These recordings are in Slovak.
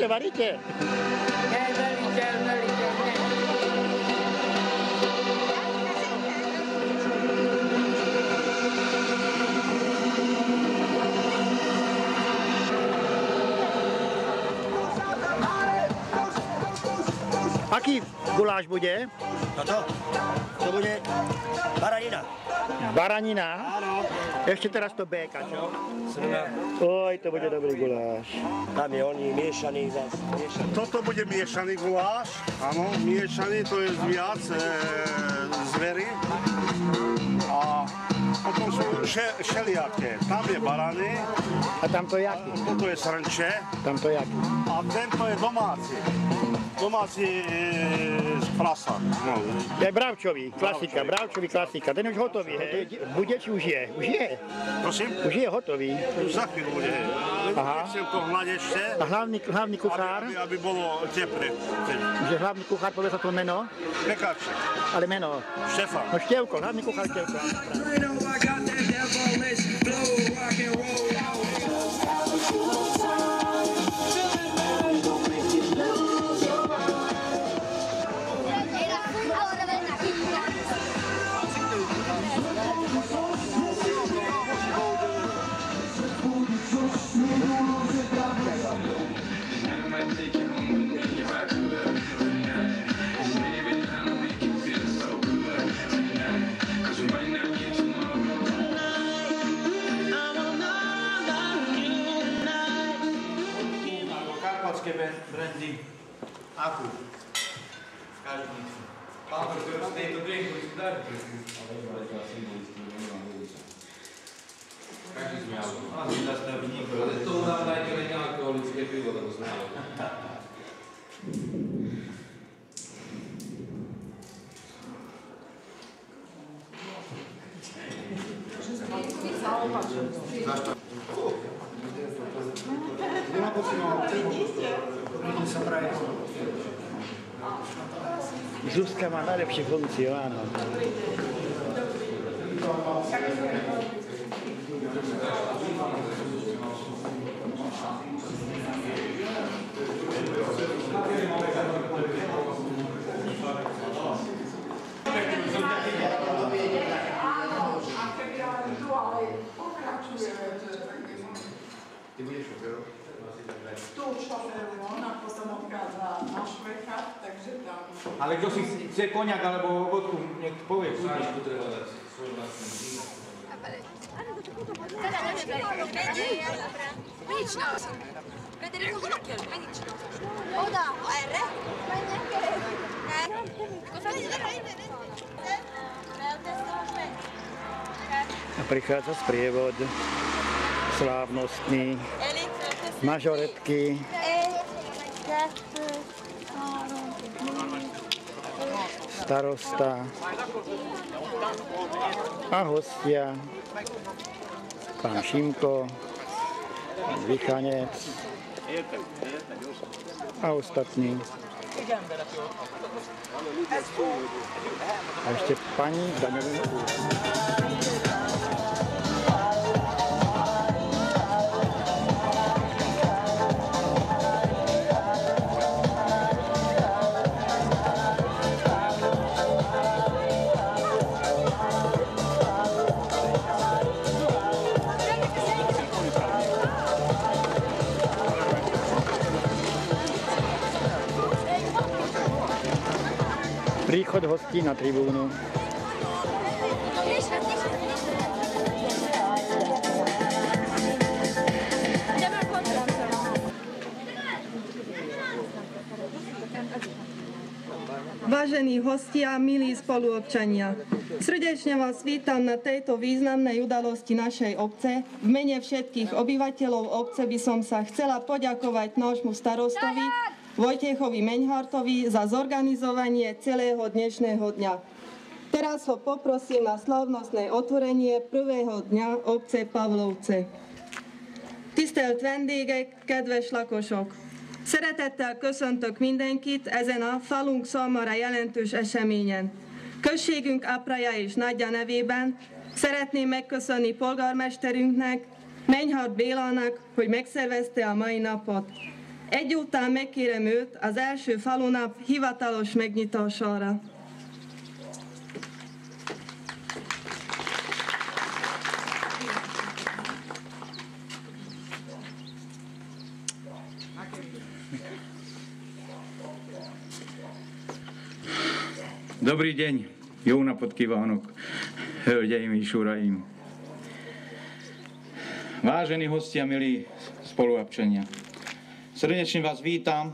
varíte? Ne, veliteľ. Aký guláš bude? Toto? To bude baranina. Baranina? Áno. Ešte teraz to béka, čo? Oj, to bude dobrý guláš. Tam je oný miešaný zase. Toto bude miešaný guláš. Áno, miešaný, to je z viac zvery. A potom sú šeliaké. Tam je barany. A tamto je aký? Toto je srnče. Tamto je aký? A tento je domáci. Domáci z prasa. No. To je bravčový, klasika, bravčový klasika. Ten už hotový, hej? Bude, či už je? Už je. Prosím? Už je hotový. Už za chvíľu bude. Aha. Nechcem to hnať ešte. A hlavný kuchár? Aby bolo teplé. Že hlavný kuchár, povie sa to meno? Pekáček. Ale meno? Štefan. No Števko, hlavný kuchár Števko. Brandy. Akú? Každý. Pán profesor, z tejto drienku by sme dali presne. Každý sme alkohol. A my dá staví niekto. Ale to nám dajte len alkoholické pivo, lebo sme Zuzka má najlepšiu funkciu, áno. Ty budeš šoférom? Tu šoférujem, ona potom odchádza na švecha, takže tam... Ale kto si chce koniak alebo vodku, nech povie. Sáčku treba dať svoj vlastný vín. Teda neviem, Menično. Federico Ginocchio, Menično. Voda, R. A prichádza sprievod slávnostný, mažoretky, starosta a hostia, pán Šimko, Vichanec a ostatní. A ešte pani daňového úradu. Príchod hostí na tribúnu. Vážení hostia, milí spoluobčania, srdečne vás vítam na tejto významnej udalosti našej obce. V mene všetkých obyvateľov obce by som sa chcela poďakovať nášmu starostovi Vojtechovi Meňhartovi za zorganizovanie celého dnešného dňa. Teraz ho poprosím na slavnostné otvorenie prvého dňa obce Pavlovce. Tisztelt vendégek, kedves lakosok! Szeretettel köszöntök mindenkit ezen a falunk számára jelentős eseményen. Községünk aprája és nagyja nevében szeretném megköszönni polgármesterünknek, Menyhart Bélának, hogy megszervezte a mai napot. Egyúttal megkérem őt az első falunap hivatalos megnyitására. Dobrý deň, jó napot kívánok, hölgyeim és uraim. Vážení hostia, milí spoluobčania, srdečne vás vítam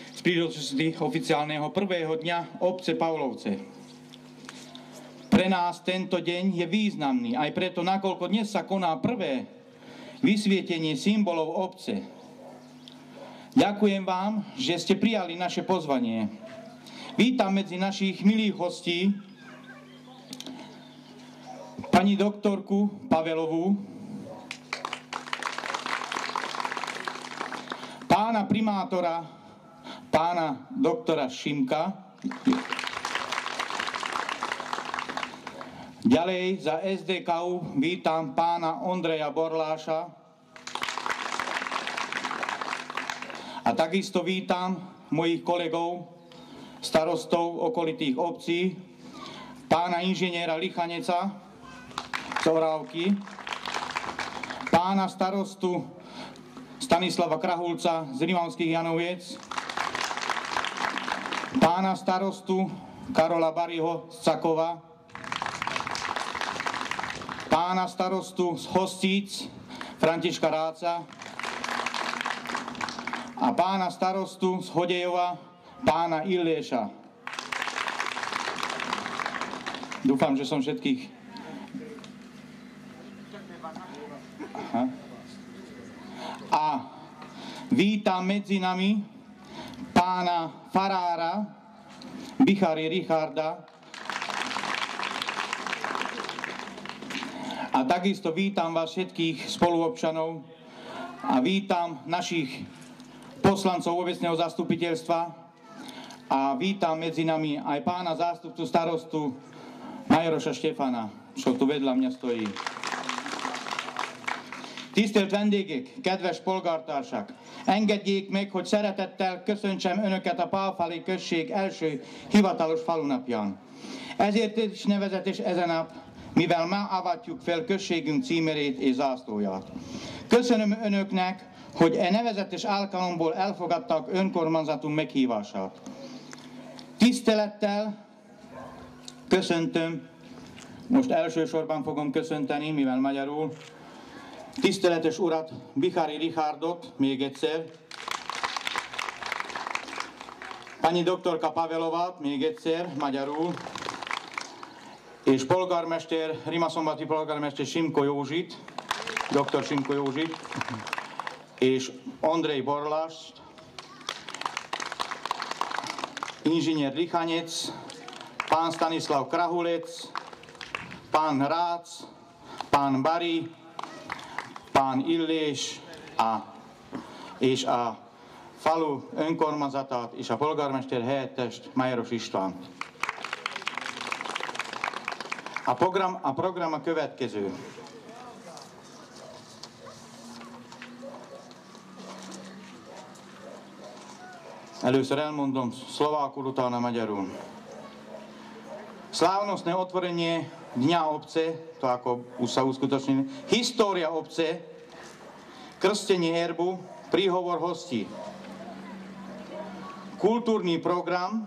z príležitosti oficiálneho prvého dňa obce Pavlovce. Pre nás tento deň je významný, aj preto, nakoľko dnes sa koná prvé vysvietenie symbolov obce. Ďakujem vám, že ste prijali naše pozvanie. Vítam medzi našich milých hostí pani doktorku Pavelovú, pána primátora, pána doktora Šimka, ďalej za SDKU vítam pána Ondreja Borláša a takisto vítam mojich kolegov, starostov okolitých obcí, pána inžiniera Lichaneca z Orávky, pána starostu Stanislava Krahulca z Rimavských Janoviec, pána starostu Karola Bariho z Cakova, pána starostu z Hostíc Františka Ráca a pána starostu z Hodejova pána Illéša. Dúfam, že som všetkých... Aha. A vítam medzi nami pána farára Bichári Richarda a takisto vítam vás všetkých spoluobčanov a vítam našich poslancov obecného zastupiteľstva a vítam medzi nami aj pána zástupcu starostu Majerosa Stefana, čo tu vedľa mňa stojí. Tisztelt vendégek, kedves polgártársak! Engedjék meg, hogy szeretettel köszöntsem Önöket a Pálfalvi község első hivatalos falunapján. Ezért is nevezetes ez a nap, mivel ma avatjuk fel községünk címerét és zászlóját. Köszönöm Önöknek, hogy nevezetes alkalomból elfogadtak önkormányzatunk meghívását. Tisztelettel köszöntöm, most elsősorban fogom köszönteni, mivel magyarul, tiszteletes urat, Bichári Richardot, még egyszer, pani doktorka Pavelovát, még egyszer, magyarul, és polgármester, Rimaszombati polgármester Simko Józsit, dr. Simko Józsit, és Ondrej Borlást, inžinier Lichanec, pán Stanislav Krahulec, pán Rác, pán Bari, pán Illés és a falu önkormányzatát és a polgármester helyettest Majeros Istvánt. A program a következő. Először elmondom szlovákul, utána magyarul. Slávnostné otvorenie Dňa obce, to ako už sa uskutočnilo, história obce, krstenie erbu, príhovor hostí. Kultúrny program,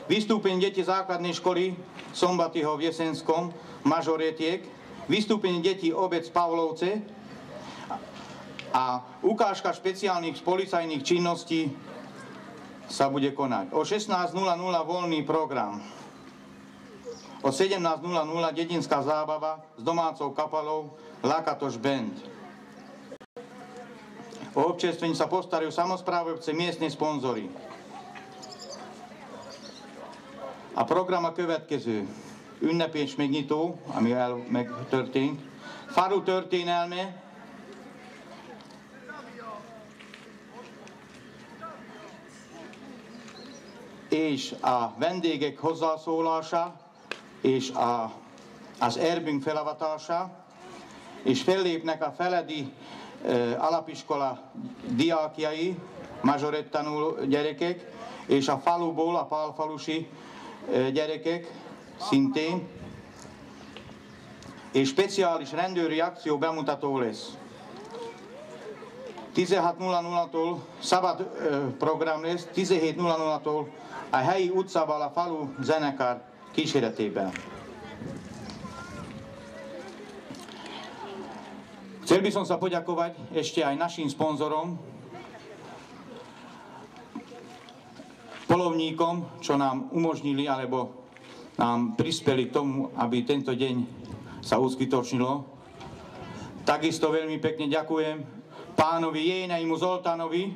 vystúpenie detí základnej školy Sombatyho v Jesenskom, Mažoretiek, vystúpenie detí obec Pavlovce a ukážka špeciálnych policajných činností sa bude konať. O 16:00 voľný program. O 17:00 dedinská zábava s domácou kapelou Lakatoš Band. O občerstvení sa postarajú samosprávy obce, miestni sponzori. A program a következő. Ünnepés megnyitó, ami megtörtént. Falu történelme. És a vendégek hozzászólása, és az erbünk felavatása, és fellépnek a feledi alapiskola diákjai, mazsorett tanuló gyerekek, és a faluból, a pálfalusi gyerekek szintén, és speciális rendőri akció bemutató lesz. 16:00-tól szabad program lesz, 17:00-tól a helyi utcával a falu zenekar kíséretében. Chcel by som sa poďakovať ešte aj našim sponzorom, polovníkom, čo nám umožnili alebo nám prispeli k tomu, aby tento deň sa uskutočnilo. Takisto veľmi pekne ďakujem pánovi Jéneimu Zoltánovi,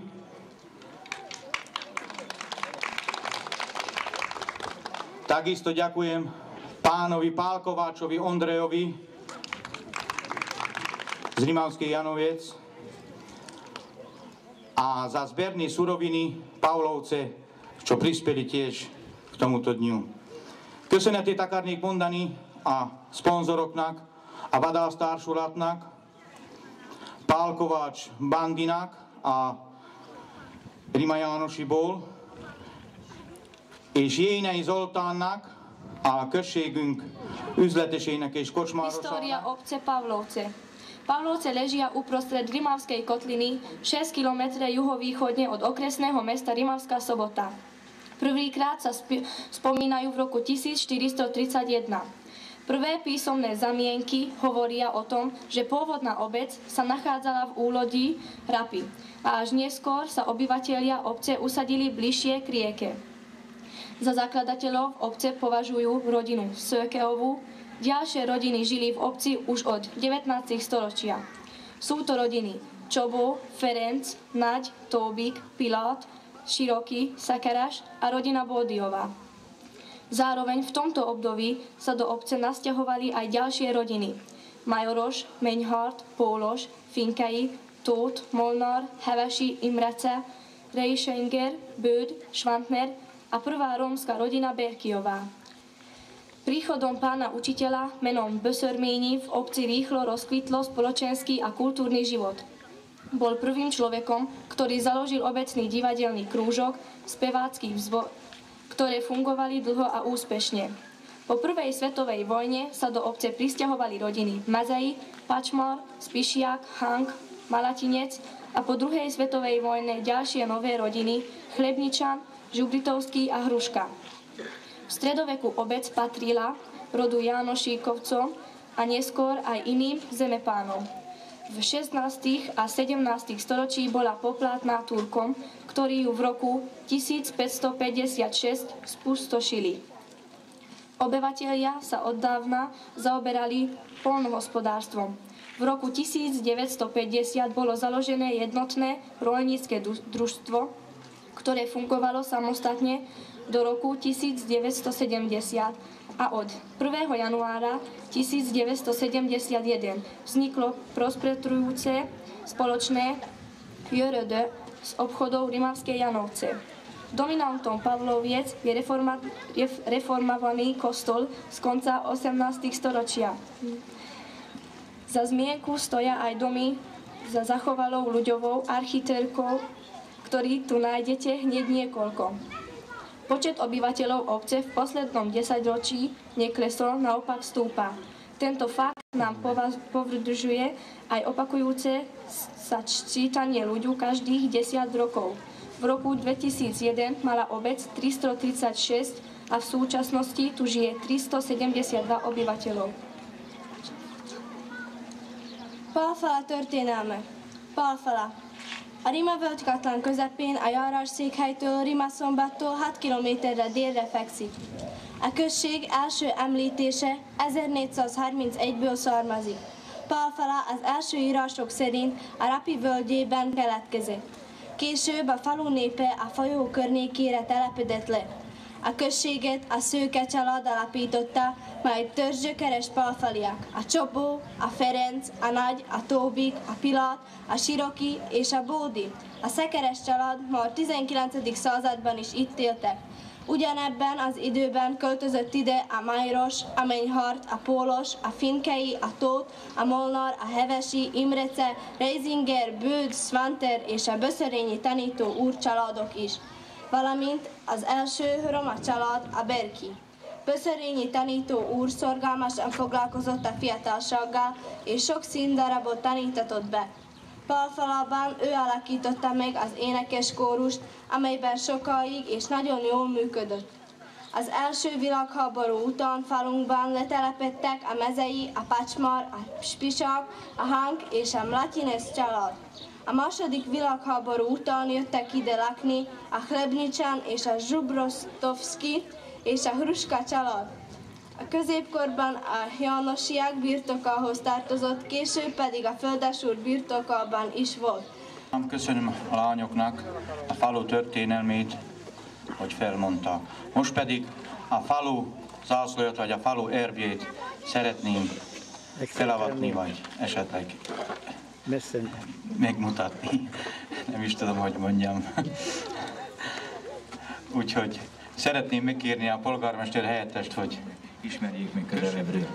takisto ďakujem pánovi Pálkováčovi Ondrejovi z Rimavskej Janoviec a za zberné suroviny Pavlovce, čo prispeli tiež k tomuto dňu. Köszönetet akarnék mondani a szponzoroknak, a Vadál Társulatnak, Pál Kovács Bandinak a Rima Jánosiból, és Jénei Zoltánnak, a községünk üzletesének és kocsmárosának. História obce Pavlovce. Pavlovce ležia uprostred Rimavskej kotliny, 6 km juhovýchodne od okresného mesta Rimavská Sobota. Prvýkrát sa spomínajú v roku 1431. Prvé písomné zamienky hovoria o tom, že pôvodná obec sa nachádzala v úlodí Rapy a až neskôr sa obyvatelia obce usadili bližšie k rieke. Za zakladateľov obce považujú rodinu Sökeovú. Ďalšie rodiny žili v obci už od 19. storočia. Sú to rodiny Čobó, Ferenc, Naď, Tóbik, Pilát, Široký, Sakaráš a rodina Bódiová. Zároveň v tomto období sa do obce nasťahovali aj ďalšie rodiny. Majoroš, Meňhart, Póloš, Finkai, Tóth, Molnár, Hevesi, Imrece, Reischenger, Böd, Švantner a prvá rómska rodina Berkiová. Príchodom pána učiteľa menom Böszörményi v obci rýchlo rozkvitlo spoločenský a kultúrny život. Bol prvým človekom, ktorý založil obecný divadelný krúžok, spevácky vzbor, ktoré fungovali dlho a úspešne. Po prvej svetovej vojne sa do obce prisťahovali rodiny Mazej, Pačmar, Spišiak, Hank, Malatinec a po druhej svetovej vojne ďalšie nové rodiny Chlebničan, Žubritovský a Hruška. V stredoveku obec patrila rodu Jánošíkovcov a neskôr aj iným zemepánom. V 16. a 17. storočí bola poplátná Turkom, ktorí ju v roku 1556 spustošili. Obyvatelia sa oddávna zaoberali poľnohospodárstvom. V roku 1950 bolo založené jednotné roľnícke družstvo, ktoré fungovalo samostatne do roku 1970 a od 1. januára 1971 vzniklo prosperujúce spoločné JRD s obchodou Rimavskej Janovce. Dominantom Pavloviec je reformovaný kostol z konca 18. storočia. Za zmienku stoja aj domy za zachovalou ľuďovou architektúrou, ktorý tu nájdete hneď niekoľko. Počet obyvateľov obce v poslednom 10-ročí neklesol, naopak stúpa. Tento fakt nám potvrdžuje aj opakujúce sa čítanie ľuďu každých 10 rokov. V roku 2001 mala obec 336 a v súčasnosti tu žije 372 obyvateľov. Pálfala történelme. Pálfala. A Rima-völgykatlan közepén a járásszékhelytől Rimaszombattól 6 kilométerre délre fekszik. A község első említése 1431-ből származik. Pálfala az első írások szerint a Rapi völgyében keletkezett. Később a falu népe a folyó környékére telepedett le. A községet a Szőke család alapította, majd törzsgyökeres pálfaliak, a Csobó, a Ferenc, a Nagy, a Tóbik, a Pilát, a Siroki és a Bódi. A Szekeres család már 19. században is itt éltek. Ugyanebben az időben költözött ide a Majros, a Menyhart, a Pólos, a Finkei, a Tóth, a Molnar, a Hevesi, Imrece, Reisinger, Bőd, Svanter és a Böszörényi tanító úr családok is, valamint az első roma család, a Berki. Böszörényi tanító úr szorgalmasan foglalkozott a fiatalsággal, és sok színdarabot tanítatott be. Palfalában ő alakította meg az énekes kórust, amelyben sokáig és nagyon jól működött. Az első világháború után falunkban letelepedtek a Mezei, a Pacsmar, a Spisak, a Hank és a Mlatinec család. A második világháború után jöttek ide lakni a Chlebnicsan és a Zsubrostovszki és a Hruska család. A középkorban a Jánosiak birtokához tartozott, később pedig a földesúr birtokában is volt. Köszönöm a lányoknak a falu történelmét, hogy felmondta. Most pedig a falu zászlóját, vagy a falu erbjét szeretném felavatni, vagy esetleg megmutatni. Nem is tudom, hogy mondjam. Úgyhogy szeretném megkérni a polgármester helyettest, hogy ismerjék meg közelebbről.